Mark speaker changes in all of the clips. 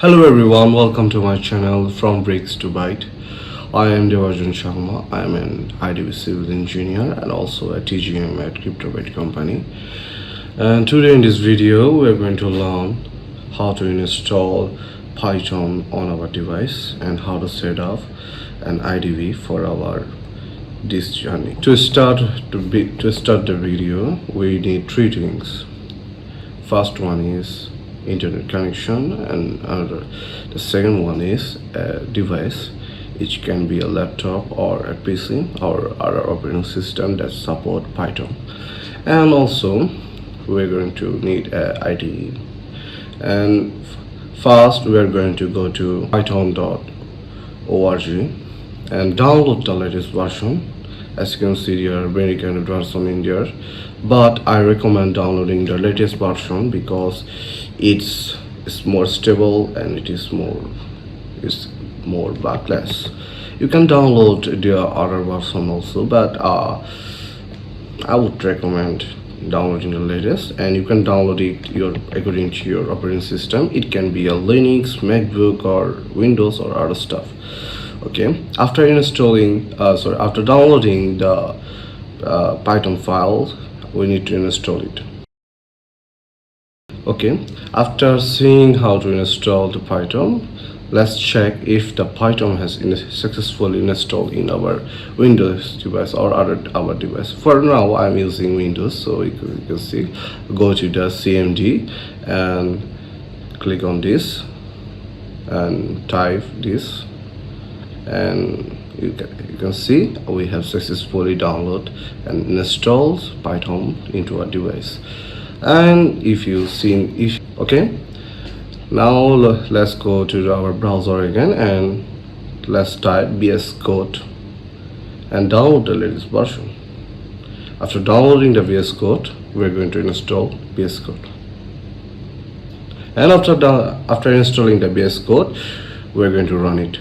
Speaker 1: Hello everyone, welcome to my channel From Bricks to Byte. I am Devarjan Sharma. I am an IDV civil engineer and also a TGM at CryptoByte company. And today in this video, we are going to learn how to install Python on our device and how to set up an IDV for our this journey. To start the video, we need three things. First one is internet connection, and the second one is a device. It can be a laptop or a PC or other operating system that support Python. And also we're going to need a IDE. And first we are going to go to python.org and download the latest version. As you can see, there are many kind of versions in there, but I recommend downloading the latest version because it's more stable and it's more backless. You can download the other version also, but I would recommend downloading the latest, and you can download it according to your operating system. It can be a Linux, MacBook, or Windows or other stuff. Okay, after downloading the Python file, we need to install it. Okay, after seeing how to install the Python, let's check if the Python has successfully installed in our Windows device or our device. For now, I'm using Windows, so you can see, go to the CMD and click on this and type this, and you can see we have successfully downloaded and installed Python into our device. And okay, now let's go to our browser again and let's type VS Code and download the latest version. After downloading the VS Code, we're going to install VS Code. And after installing the VS Code, we're going to run it.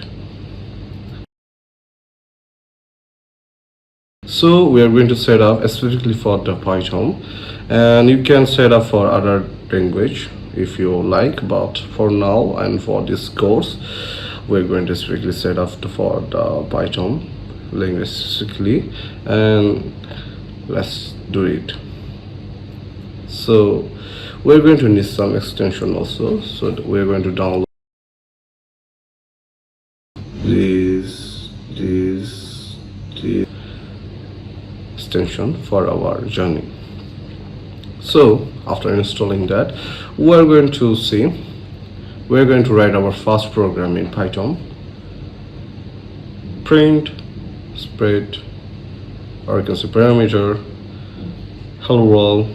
Speaker 1: So we are going to set up specifically for the Python, and you can set up for other language if you like, but for now and for this course we're going to strictly set up for the Python language specifically, and let's do it. So we're going to need some extension also, so we're going to download this extension for our journey. So after installing that, we're going to write our first program in Python. Print spread, or you can say parameter, hello world,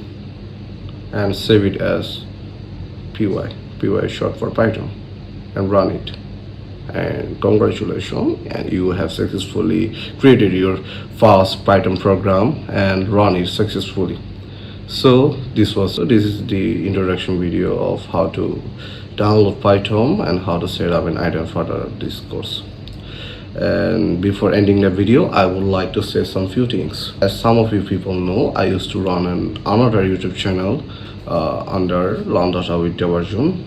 Speaker 1: and save it as py is short for Python, and run it. And congratulations, and you have successfully created your first Python program and run it successfully. So this is the introduction video of how to download Python and how to set up an IDE for this course. And before ending the video, I would like to say some few things. As some of you people know, I used to run another YouTube channel under Learn Data with Devarjan.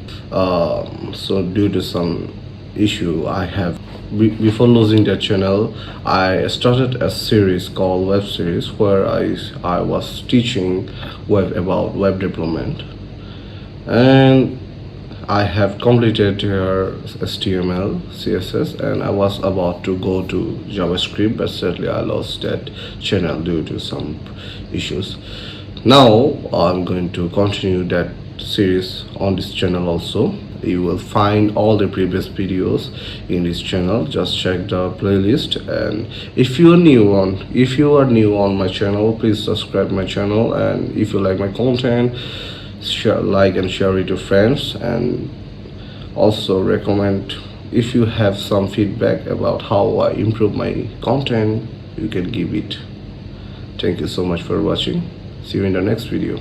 Speaker 1: So due to some issue I have, before losing that channel, I started a series called Web Series, where I was teaching about web development, and I have completed here HTML, CSS, and I was about to go to JavaScript, but sadly I lost that channel due to some issues. Now I'm going to continue that series on this channel also. You will find all the previous videos in this channel. Just check the playlist, and if you are new on my channel, please subscribe my channel, and if you like my content, like and share it to friends, and also recommend. If you have some feedback about how I improve my content, you can give it. Thank you so much for watching. See you in the next video.